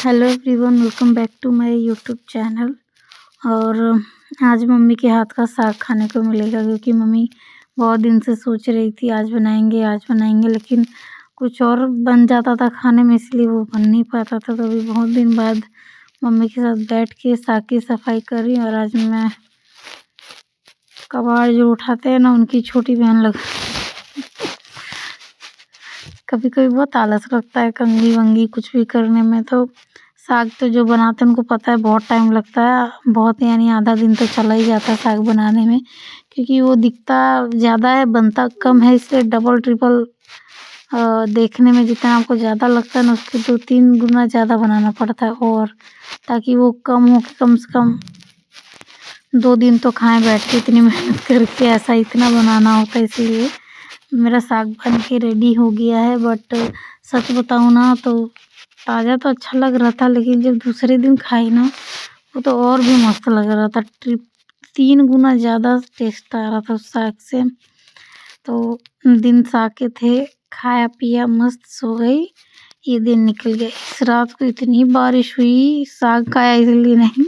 Hello everyone, welcome back to my YouTube channel. और आज mummy के हाथ का साग खाने को मिलेगा, क्योंकि मम्मी बहुत दिन से सोच रही थी आज बनाएंगे, लेकिन कुछ और बन जाता था खाने में, इसलिए वो बन नहीं पाता था। तो अभी बहुत दिन बाद मम्मी के साथ बैठ के साग की सफाई कर रही हूँ। और आज मैं कबाड़ जो उठाते हैं ना, उनकी छोटी बहन लग कभी कभी बहुत आलस लगता है कंघी वंगी कुछ भी करने में। तो साग तो जो बनाते हैं उनको पता है बहुत टाइम लगता है, बहुत यानी आधा दिन तो चला ही जाता है साग बनाने में, क्योंकि वो दिखता ज़्यादा है बनता कम है, इसलिए डबल ट्रिपल देखने में जितना आपको ज़्यादा लगता है ना, उसके 2-3 गुना ज़्यादा बनाना पड़ता है। और ताकि वो कम हो के कम से कम 2 दिन तो खाएं बैठ के, इतनी मेहनत करके ऐसा इतना बनाना होता है। इसलिए मेरा साग बन के रेडी हो गया है। बट सच बताऊँ ना तो ताज़ा तो अच्छा लग रहा था, लेकिन जब दूसरे दिन खाई ना वो तो और भी मस्त लग रहा था। 3 गुना ज़्यादा टेस्ट आ रहा था उस साग से। तो दिन साग के थे, खाया पिया मस्त सो गई, ये दिन निकल गया। इस रात को इतनी बारिश हुई, साग खाया इसलिए नहीं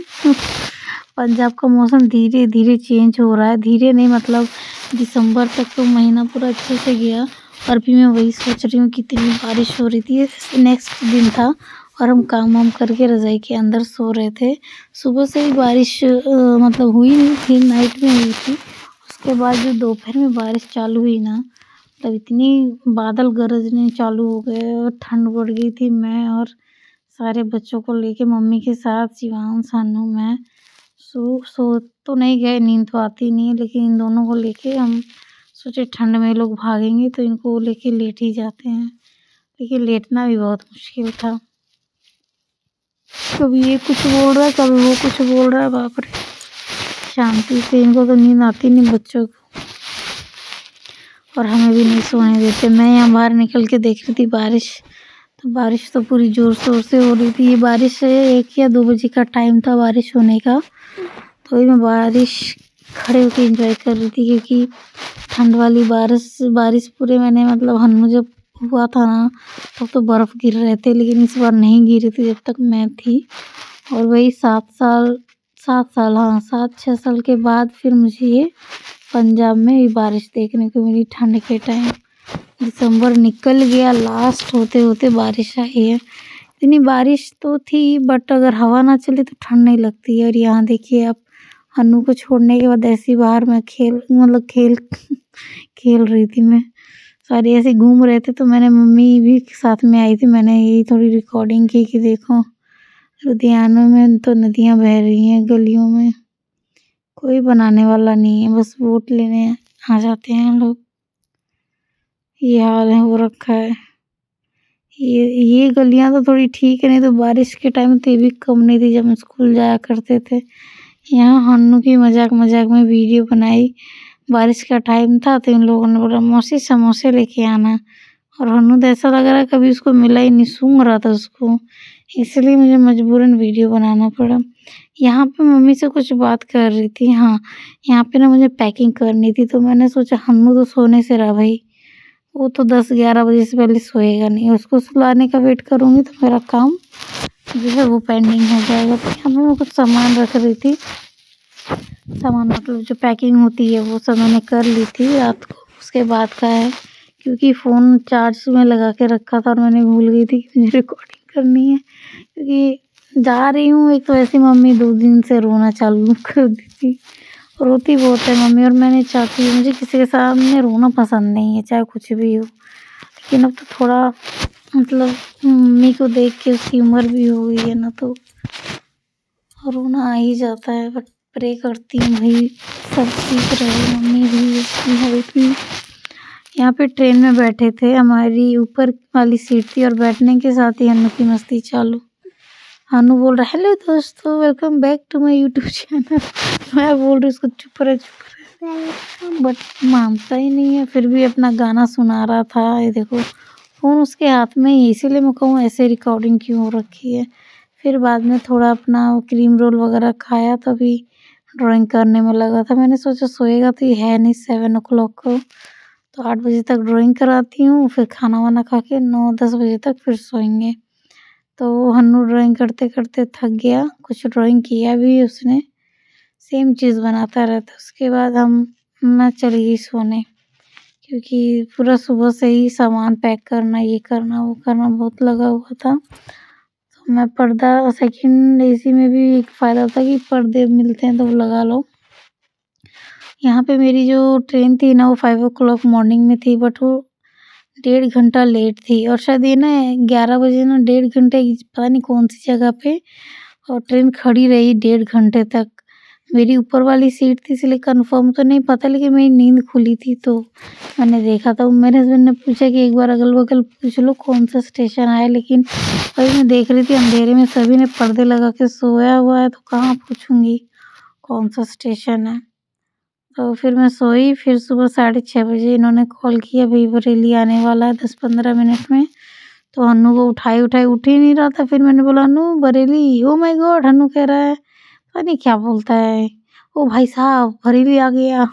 पंजाब का मौसम धीरे धीरे चेंज हो रहा है, धीरे नहीं मतलब दिसंबर तक तो महीना पूरा अच्छे से गया। और भी मैं वही सोच रही हूँ कि इतनी बारिश हो रही थी। नेक्स्ट दिन था और हम काम वाम करके रज़ाई के अंदर सो रहे थे। सुबह से ही बारिश मतलब हुई नहीं थी, नाइट में हुई थी। उसके बाद जो दोपहर में बारिश चालू हुई ना, तब इतनी बादल गरजने चालू हो गए और ठंड बढ़ गई थी। मैं और सारे बच्चों को लेके मम्मी के साथ शिवांश सानू मैं सो तो नहीं गए, नींद तो आती नहीं है, लेकिन इन दोनों को लेके हम सोचे ठंड में लोग भागेंगे तो इनको लेके लेट ही जाते हैं। लेकिन लेटना भी बहुत मुश्किल था, कभी ये कुछ बोल रहा है कभी वो कुछ बोल रहा है, बाप रे। शांति से इनको तो नींद आती नहीं बच्चों को, और हमें भी नहीं सोने देते। मैं यहाँ बाहर निकल के देख रही थी बारिश, तो बारिश तो पूरी ज़ोर शोर से हो रही थी। ये बारिश 1 या 2 बजे का टाइम था बारिश होने का, तो मैं बारिश खड़े होकर एंजॉय कर रही थी, क्योंकि ठंड वाली बारिश पूरे मैंने मतलब हन्नू जब हुआ था ना तब तो बर्फ़ गिर रहे थे, लेकिन इस बार नहीं गिरी थी जब तक मैं थी। और वही 7-6 साल के बाद फिर मुझे ये पंजाब में ये बारिश देखने को मिली ठंड के टाइम। दिसंबर निकल गया, लास्ट होते होते बारिश आई है। इतनी बारिश तो थी, बट अगर हवा ना चले तो ठंड नहीं लगती है। और यहाँ देखिए आप, हन्नू को छोड़ने के बाद ऐसी बाहर मैं खेल रही थी। मैं सारे ऐसे घूम रहे थे, तो मैंने मम्मी भी साथ में आई थी, मैंने यही थोड़ी रिकॉर्डिंग की कि देखो लुधियाना में तो नदियाँ बह रही हैं गलियों में, कोई बनाने वाला नहीं है, बस वोट लेने आ जाते हैं लोग। ये हाल है हो रखा है। ये गलियां तो थोड़ी ठीक है, नहीं तो बारिश के टाइम तो ये भी कम नहीं थी जब हम स्कूल जाया करते थे। यहाँ हन्नू की मजाक मजाक में वीडियो बनाई, बारिश का टाइम था तो इन लोगों ने बोला मौसी समोसे लेके आना, और हन्नू तो ऐसा लग रहा है कभी उसको मिला ही नहीं, सूंघ रहा था उसको, इसलिए मुझे मजबूरन वीडियो बनाना पड़ा। यहाँ पे मम्मी से कुछ बात कर रही थी। हाँ, यहाँ पे ना मुझे पैकिंग करनी थी, तो मैंने सोचा हन्नू तो सोने से रहा भाई, वो तो 10-11 बजे से पहले सोएगा नहीं, उसको सुलाने का वेट करूँगी तो मेरा काम जो है वो पेंडिंग हो जाएगा। तो यहाँ पे मैं कुछ सामान रख रही थी, सामान मतलब जो पैकिंग होती है वो सब मैंने कर ली थी रात को। उसके बाद का है, क्योंकि फ़ोन चार्ज में लगा के रखा था और मैंने भूल गई थी कि मुझे रिकॉर्डिंग करनी है, क्योंकि जा रही हूँ। एक तो ऐसी मम्मी 2 दिन से रोना चालू कर दी थी, रोती बहुत है मम्मी, और मैं नहीं चाहती, मुझे किसी के सामने रोना पसंद नहीं है चाहे कुछ भी हो। लेकिन अब तो थोड़ा मतलब मम्मी को देख के उसकी उम्र भी हो गई है ना, तो रोना आ ही जाता है। बट प्रे करती हूँ भाई सब ठीक रहे, मम्मी भी उसकी हेल्थ भी। यहाँ पे ट्रेन में बैठे थे, हमारी ऊपर वाली सीट थी, और बैठने के साथ ही हन्नू की मस्ती चालू। हन्नू बोल रहा है हेलो दोस्तों, welcome back to my YouTube channel. मैं बोल रही उसको चुप रहे, बट मानता ही नहीं है, फिर भी अपना गाना सुना रहा था। ये देखो फ़ोन उसके हाथ में ही, इसीलिए मैं कहूँ ऐसे रिकॉर्डिंग क्यों हो रखी है। फिर बाद में थोड़ा अपना क्रीम रोल वगैरह खाया, तभी ड्राइंग करने में लगा था। मैंने सोचा सोएगा तो ये है नहीं 7 o'clock को, तो 8 बजे तक ड्राइंग कराती हूँ, फिर खाना वाना खा के 9-10 बजे तक फिर सोएंगे। तो हन्नू ड्राइंग करते-करते थक गया, कुछ ड्राइंग किया भी उसने, सेम चीज़ बनाता रहता है। उसके बाद मैं चली गई सोने, क्योंकि पूरा सुबह से ही सामान पैक करना, ये करना, वो करना बहुत लगा हुआ था। तो मैं पर्दा सेकंड एसी में भी एक फ़ायदा होता है कि पर्दे मिलते हैं तो वो लगा लो। यहाँ पे मेरी जो ट्रेन थी ना वो 5 ओ क्लॉक मॉर्निंग में थी, बट वो 1.5 घंटा लेट थी और शायद ये ना 11 बजे ना 1.5 घंटे पता नहीं कौन-सी जगह पे और ट्रेन खड़ी रही 1.5 घंटे तक। मेरी ऊपर वाली सीट थी इसलिए कन्फर्म तो नहीं पता, लेकिन मेरी नींद खुली थी तो मैंने देखा था। मेरे हस्बैंड ने पूछा कि एक बार अगल-बगल पूछ लो कौन-सा स्टेशन आया, लेकिन वही मैं देख रही थी अंधेरे में सभी ने पर्दे लगा के सोया हुआ है तो कहाँ पूछूँगी कौन-सा स्टेशन है। तो फिर मैं सोई, फिर सुबह 6:30 बजे इन्होंने कॉल किया, भई बरेली आने वाला है 10-15 मिनट में। तो हन्नू को उठाई, उठ ही नहीं रहा था। फिर मैंने बोला, "Hannu Bareilly." Oh my God! Hannu कह रहा है पता नहीं क्या बोलता है, "ओ भाई साहब बरेली आ गया।"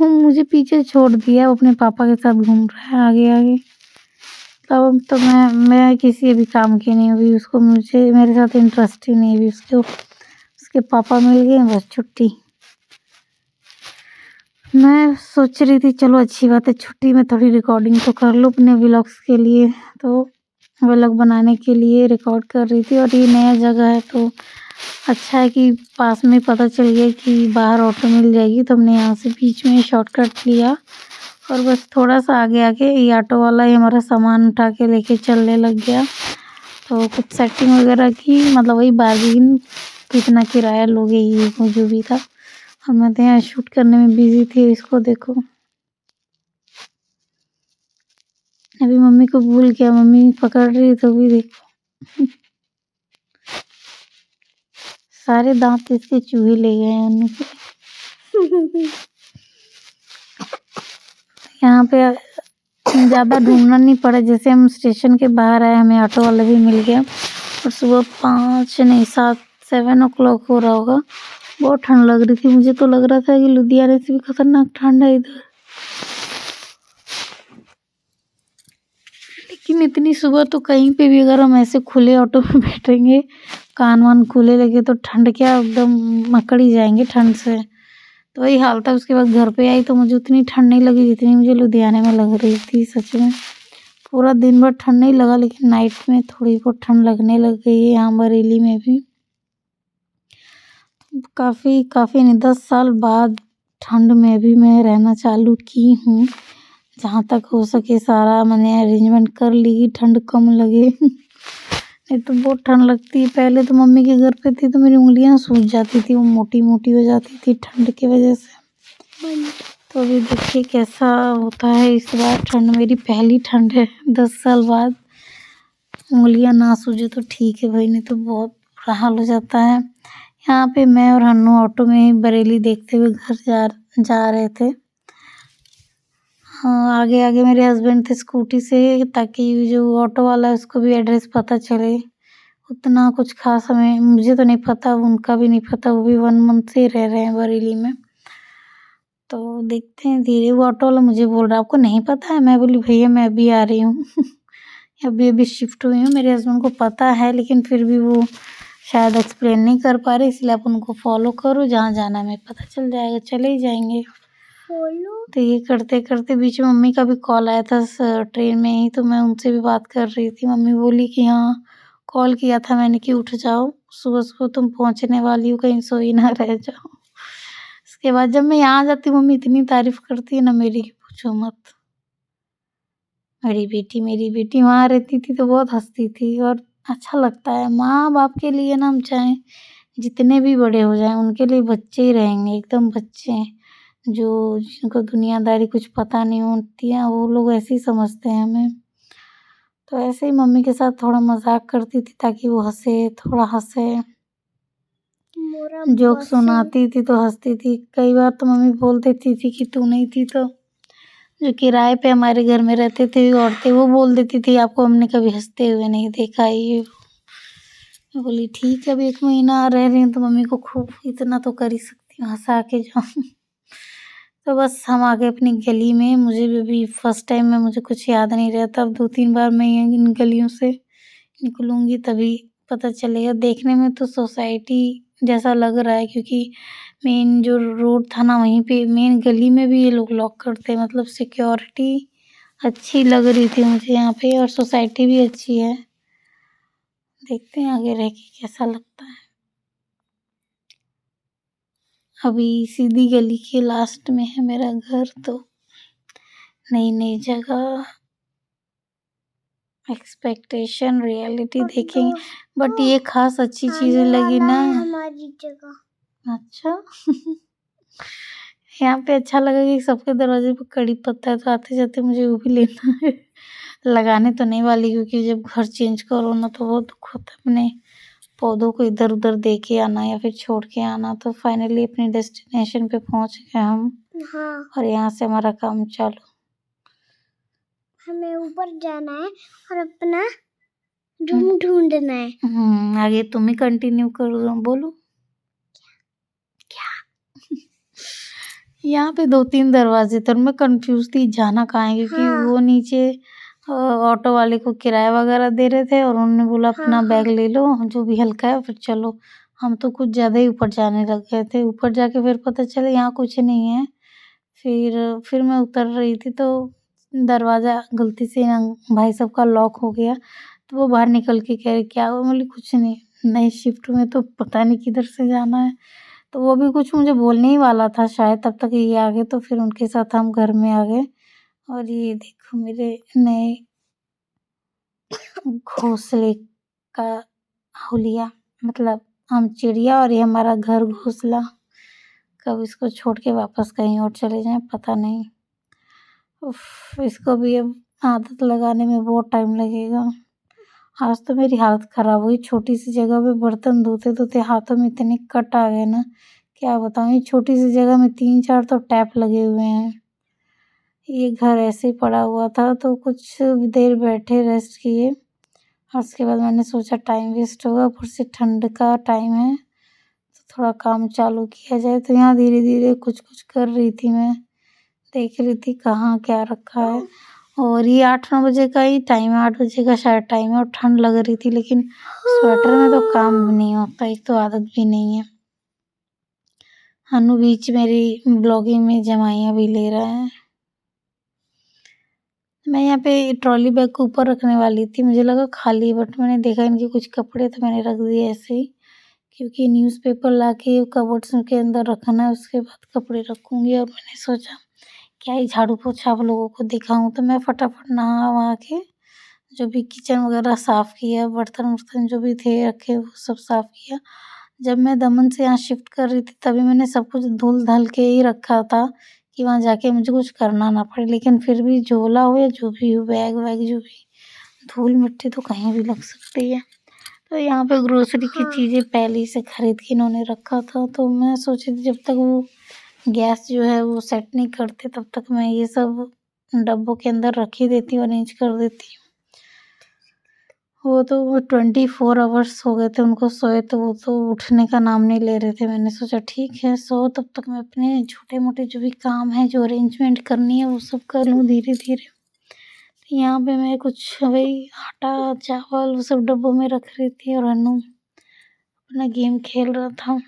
वो मुझे पीछे छोड़ दिया, वो अपने पापा के साथ घूम रहा है आगे-आगे। तब तो मैं किसी अभी काम की नहीं हुई, उसको मुझे मेरे साथ इंटरेस्ट ही नहीं अभी उसके पापा मिल गए बस छुट्टी। मैं सोच रही थी चलो अच्छी बात है छुट्टी में थोड़ी रिकॉर्डिंग तो कर लूँ अपने व्लॉग्स के लिए, तो व्लॉग बनाने के लिए रिकॉर्ड कर रही थी। और ये नया जगह है तो अच्छा है कि पास में पता चल गया कि बाहर ऑटो मिल जाएगी, तो हमने यहाँ से बीच में शॉर्टकट लिया और बस थोड़ा-सा आगे आके ये ऑटो वाला ही हमारा सामान उठा के लेके चलने लग गया। तो कुछ सेटिंग वगैरह की, मतलब वही बार्गेन कितना किराया लोगे ये वो जो भी था। और मैं तो यहाँ शूट करने में बिज़ी थी, इसको देखो। अभी मम्मी को भूल गया, मम्मी पकड़ रही तो भी देखो सारे दाँत इसके चूहे ले गए हैं अन्नू के। यहाँ पे ज़्यादा ढूँढना नहीं पड़ा, जैसे हम स्टेशन के बाहर आए हमें ऑटो वाला भी मिल गया और सुबह 5 नहीं 7 ओ क्लॉक हो रहा होगा। बहुत ठंड लग रही थी, मुझे तो लग रहा था कि लुधियाना से भी खतरनाक ठंड है इधर। लेकिन इतनी सुबह तो कहीं पे भी अगर हम ऐसे खुले ऑटो में बैठेंगे, कान वान खुले लगे तो ठंड क्या एकदम मकड़ ही जाएंगे ठंड से। तो वही हाल था। उसके बाद घर पे आई तो मुझे उतनी ठंड नहीं लगी जितनी मुझे लुधियाने में लग रही थी सच में। पूरा दिन भर ठंड नहीं लगा, लेकिन नाइट में थोड़ी बहुत ठंड लगने लग गई है यहाँ बरेली में भी। काफ़ी नहीं 10 साल बाद ठंड में भी मैं रहना चालू की हूँ। जहाँ तक हो सके सारा मैंने अरेंजमेंट कर ली कि ठंड कम लगे। नहीं तो बहुत ठंड लगती है। पहले तो मम्मी के घर पे थी तो मेरी उँगलियाँ सूज जाती थी, वो मोटी-मोटी हो जाती थी ठंड की वजह से। तो अभी देखिए कैसा होता है इस बार ठंड। मेरी पहली ठंड है 10 साल बाद। उँगलियाँ ना सूजे तो ठीक है भाई, नहीं तो बहुत बुरा हाल हो जाता है। यहाँ पे मैं और हन्नू ऑटो में बरेली देखते हुए घर जा रहे थे। हाँ, आगे-आगे मेरे हस्बैंड थे स्कूटी से, ताकि जो ऑटो वाला है उसको भी एड्रेस पता चले। उतना कुछ ख़ास हमें मुझे तो नहीं पता, उनका भी नहीं पता, वो भी 1 मंथ से रह रहे हैं बरेली में। तो देखते हैं धीरे। वो ऑटो वाला मुझे बोल रहा है आपको नहीं पता है? मैं बोली भैया मैं अभी आ रही हूँ। अभी शिफ्ट हुई हूँ। मेरे हस्बैंड को पता है लेकिन फिर भी वो शायद एक्सप्लेन नहीं कर पा रहे, इसलिए आप उनको फॉलो करो, जहाँ जाना है हमें पता चल जाएगा, चले ही जाएंगे। तो ये करते-करते बीच में मम्मी का भी कॉल आया था ट्रेन में ही, तो मैं उनसे भी बात कर रही थी। मम्मी बोली कि हाँ, कॉल किया था मैंने कि उठ जाओ, सुबह-सुबह तुम पहुँचने वाली हो, कहीं सोई ना रह जाओ। उसके बाद जब मैं यहाँ जाती हूँ मम्मी इतनी तारीफ़ करती है ना मेरी कि पूछो मत। मेरी बेटी वहाँ रहती थी तो बहुत हँसती थी और अच्छा लगता है। माँ-बाप के लिए ना हम चाहें जितने भी बड़े हो जाएँ, उनके लिए बच्चे ही रहेंगे, एकदम बच्चे। जो जिनको दुनियादारी कुछ पता नहीं होती है, वो लोग ऐसे ही समझते हैं हमें। तो ऐसे ही मम्मी के साथ थोड़ा मज़ाक करती थी ताकि वो हँसे, थोड़ा हँसे। जोक सुनाती थी तो हँसती थी। कई बार तो मम्मी बोल देती थी कि तू नहीं थी तो जो किराए पे हमारे घर में रहते थे औरतें, वो बोल देती थी आपको हमने कभी हँसते हुए नहीं देखा ये वो। मैं बोली ठीक है, अब 1 महीना रह रही हूँ तो मम्मी को खूब इतना तो कर ही सकती हूँ, हँसा के जाऊँ। तो बस हम आ गए अपनी गली में। मुझे भी अभी फर्स्ट टाइम में मुझे कुछ याद नहीं रहता। अब 2-3 बार मैं इन गलियों से निकलूँगी तभी पता चलेगा। देखने में तो सोसाइटी जैसा लग रहा है, क्योंकि मेन जो रोड था ना वहीं पे मेन गली में भी ये लोग लॉक करते हैं, मतलब सिक्योरिटी अच्छी लग रही थी मुझे यहाँ पे, और सोसाइटी भी अच्छी है। देखते हैं आगे रह के कैसा लगता है। अभी सीधी गली के लास्ट में है मेरा घर, तो नई जगह, एक्सपेक्टेशन रियलिटी देखेंगे। बट ये खास अच्छी चीज़ें लगी ना हमारी जगह। अच्छा यहाँ पे अच्छा लगा कि सबके दरवाजे पे कड़ी पत्ता है, तो आते जाते मुझे वो भी लेना है। लगाने तो नहीं वाली, क्योंकि जब घर चेंज करो ना तो बहुत दुख होता है अपने पौधों को इधर उधर दे के आना या फिर छोड़ के आना। तो फाइनली अपने डेस्टिनेशन पे पहुंच गए हम। हाँ। और यहाँ से हमारा काम चालू। हमें ऊपर जाना है और अपना रूम ढूंढना है। आगे तुम ही कंटिन्यू करो, बोलो क्या। यहाँ पे 2-3 दरवाजे थे, मैं कंफ्यूज थी जाना कहाँ है, क्योंकि हाँ। वो नीचे ऑटो वाले को किराया वगैरह दे रहे थे, और उन्होंने बोला अपना बैग ले लो जो भी हल्का है, फिर चलो। हम तो कुछ ज़्यादा ही ऊपर जाने लग गए थे। ऊपर जाके फिर पता चला यहाँ कुछ नहीं है। फिर मैं उतर रही थी तो दरवाज़ा गलती से भाई साहब का लॉक हो गया, तो वो बाहर निकल के कह रहे क्या हुआ? मैं बोली कुछ नहीं, नई शिफ्ट में तो पता नहीं किधर से जाना है। तो वो भी कुछ मुझे बोलने ही वाला था शायद, तब तक ये आ गए, तो फिर उनके साथ हम घर में आ गए। और ये देखो मेरे नए घोंसले का हुलिया, मतलब हम चिड़िया, और ये हमारा घर घोंसला। कब इसको छोड़ के वापस कहीं और चले जाएं पता नहीं। उफ, इसको भी अब आदत लगाने में बहुत टाइम लगेगा। आज तो मेरी हालत ख़राब हुई, छोटी सी जगह पे बर्तन धोते धोते हाथों में इतने कट आ गए ना, क्या बताऊँ। ये छोटी सी जगह में 3-4 तो टैप लगे हुए हैं। ये घर ऐसे ही पड़ा हुआ था, तो कुछ देर बैठे रेस्ट किए, और उसके बाद मैंने सोचा टाइम वेस्ट होगा, ऊपर से ठंड का टाइम है, तो थोड़ा काम चालू किया जाए। तो यहाँ धीरे धीरे कुछ कुछ कर रही थी मैं, देख रही थी कहाँ क्या रखा है। और ये 8-9 बजे का ही टाइम है, 8 बजे का शायद टाइम है, और ठंड लग रही थी, लेकिन स्वेटर में तो काम नहीं होता, एक तो आदत भी नहीं है। अनु बीच मेरी ब्लॉगिंग में जमाइयाँ भी ले रहा है। मैं यहाँ पे ट्रॉली बैग को ऊपर रखने वाली थी, मुझे लगा खाली, बट मैंने देखा इनके कुछ कपड़े, तो मैंने रख दिए ऐसे ही, क्योंकि न्यूज़पेपर लाके कबर्ड्स के अंदर रखना है, उसके बाद कपड़े रखूँगी। और मैंने सोचा क्या ही झाड़ू पोछा आप लोगों को दिखाऊँ, तो मैं फटाफट नहा वहा के जो भी किचन वगैरह साफ़ किया, बर्तन वर्तन जो भी थे रखे वो सब साफ़ किया। जब मैं दमन से यहाँ शिफ्ट कर रही थी तभी मैंने सब कुछ धुल धाल के ही रखा था, कि वहाँ जाके मुझे कुछ करना ना पड़े। लेकिन फिर भी झोला हो या जो भी हो, बैग वैग जो भी, धूल मिट्टी तो कहीं भी लग सकती है। तो यहाँ पे ग्रोसरी की चीज़ें पहले ही से खरीद के इन्होंने रखा था, तो मैं सोची थी जब तक वो गैस जो है वो सेट नहीं करते तब तक मैं ये सब डब्बों के अंदर रख ही देती हूँ, अरेंज कर देती हूँ। वो 24 आवर्स हो गए थे उनको सोए, तो वो तो उठने का नाम नहीं ले रहे थे। मैंने सोचा ठीक है सो, तब तक मैं अपने छोटे मोटे जो भी काम है, जो अरेंजमेंट करनी है वो सब कर लूँ धीरे धीरे। यहाँ पे मैं कुछ वही आटा चावल वो सब डब्बों में रख रही थी, और अनु अपना गेम खेल रहा था।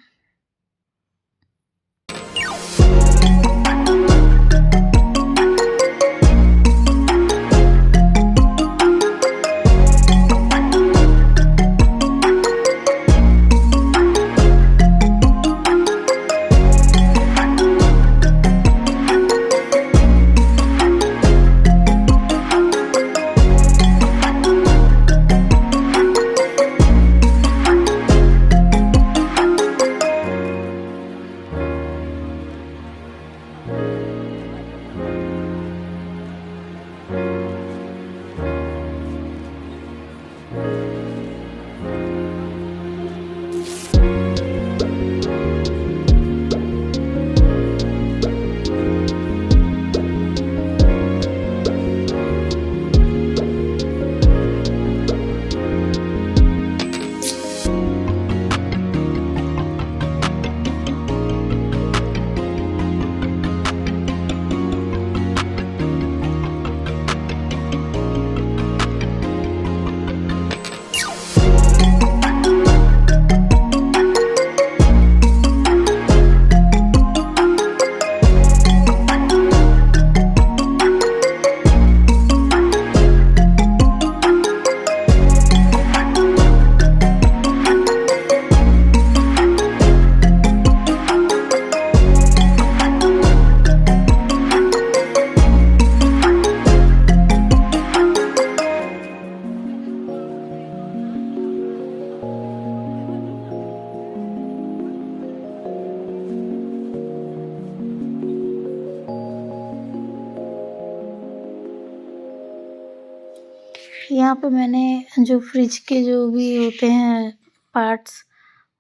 यहाँ पे मैंने जो फ्रिज के जो भी होते हैं पार्ट्स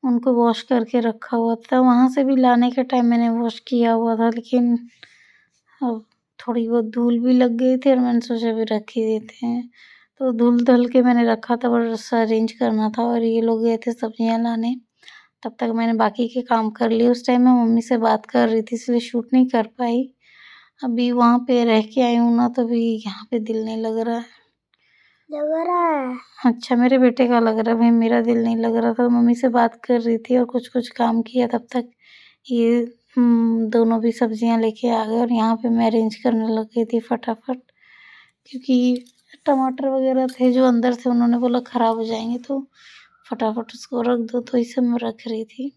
उनको वॉश करके रखा हुआ था। वहाँ से भी लाने के टाइम मैंने वॉश किया हुआ था, लेकिन अब थोड़ी बहुत धूल भी लग गई थी और मैंने सोचा भी रख ही देते हैं। तो धुल-धुल के मैंने रखा था, बस अरेंज करना था और ये लोग गए थे सब्जियाँ लाने। तब तक मैंने बाकी के काम कर लिए। उस टाइम मैं मम्मी से बात कर रही थी, इसलिए शूट नहीं कर पाई। अभी वहाँ पे रह के आई हूँ ना, तो अभी यहाँ पे दिल नहीं लग रहा है। लग रहा है। अच्छा, मेरे बेटे का लग रहा है, भाई मेरा दिल नहीं लग रहा था। मम्मी से बात कर रही थी और कुछ-कुछ काम किया, तब तक ये दोनों भी सब्जियाँ लेके आ गए और यहाँ पे मैं अरेंज करने लग गई थी फटाफट, क्योंकि टमाटर वगैरह थे जो अंदर से उन्होंने बोला ख़राब हो जाएंगे, तो फटाफट उसको रख दो, तो इसे मैं रख रही थी।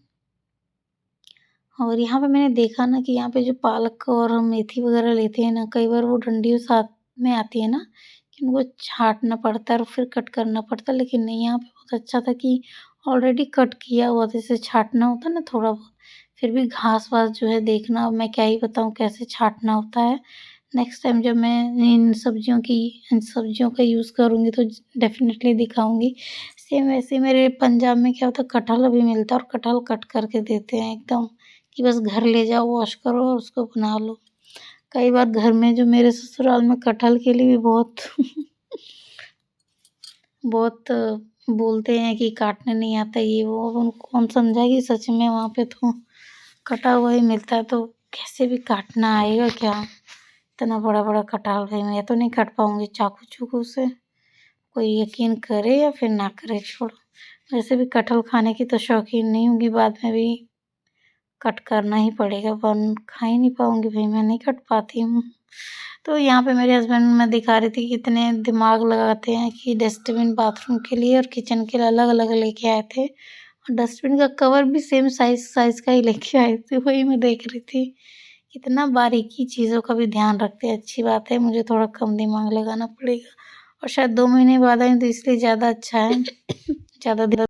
और यहाँ पे मैंने देखा ना कि यहाँ पे जो पालक और हम मेथी वगैरह लेते हैं ना, कई बार वो डंडियों साथ में आती है ना, कि उनको छाँटना पड़ता है और फिर कट करना पड़ता है। लेकिन नहीं, यहाँ पे बहुत अच्छा था कि ऑलरेडी कट किया हुआ था, जैसे छाँटना होता है ना थोड़ा बहुत। फिर भी घास-वास जो है देखना, अब मैं क्या ही बताऊँ कैसे छाँटना होता है। नेक्स्ट टाइम जब मैं इन सब्जियों का यूज़ करूँगी तो डेफ़िनेटली दिखाऊँगी। सेम वैसे मेरे पंजाब में क्या होता है, कटहल अभी मिलता है और कटहल कट करके देते हैं एकदम, कि बस घर ले जाओ, वॉश करो और उसको बना लो। कई बार घर में जो मेरे ससुराल में कटहल के लिए भी बहुत बहुत बोलते हैं कि काटने नहीं आता ये वो। अब उनको कौन समझाए कि सच में वहाँ पे तो कटा हुआ ही मिलता है, तो कैसे भी काटना आएगा क्या? इतना बड़ा-बड़ा कटहल भाई मैं तो नहीं काट पाऊँगी चाकू-चूकू से। कोई यकीन करे या फिर ना करे, छोड़ो। वैसे भी कटहल खाने की तो शौकीन नहीं हूँ कि बाद में भी कट करना ही पड़ेगा, वरना खा ही नहीं पाऊँगी भाई, मैं नहीं कट पाती हूँ। तो यहाँ पे मेरे हस्बैंड मैं दिखा रही थी कितने दिमाग लगाते हैं कि डस्टबिन बाथरूम के लिए और किचन के लिए अलग-अलग लेके आए थे। और डस्टबिन का कवर भी सेम साइज़ का ही लेके आए थे, वही मैं देख रही थी। कितना बारीकी चीज़ों का भी ध्यान रखते हैं, अच्छी बात है। मुझे थोड़ा कम दिमाग लगाना पड़ेगा और शायद 2 महीने बाद आई हूँ तो इसलिए ज़्यादा अच्छा है, ज़्यादा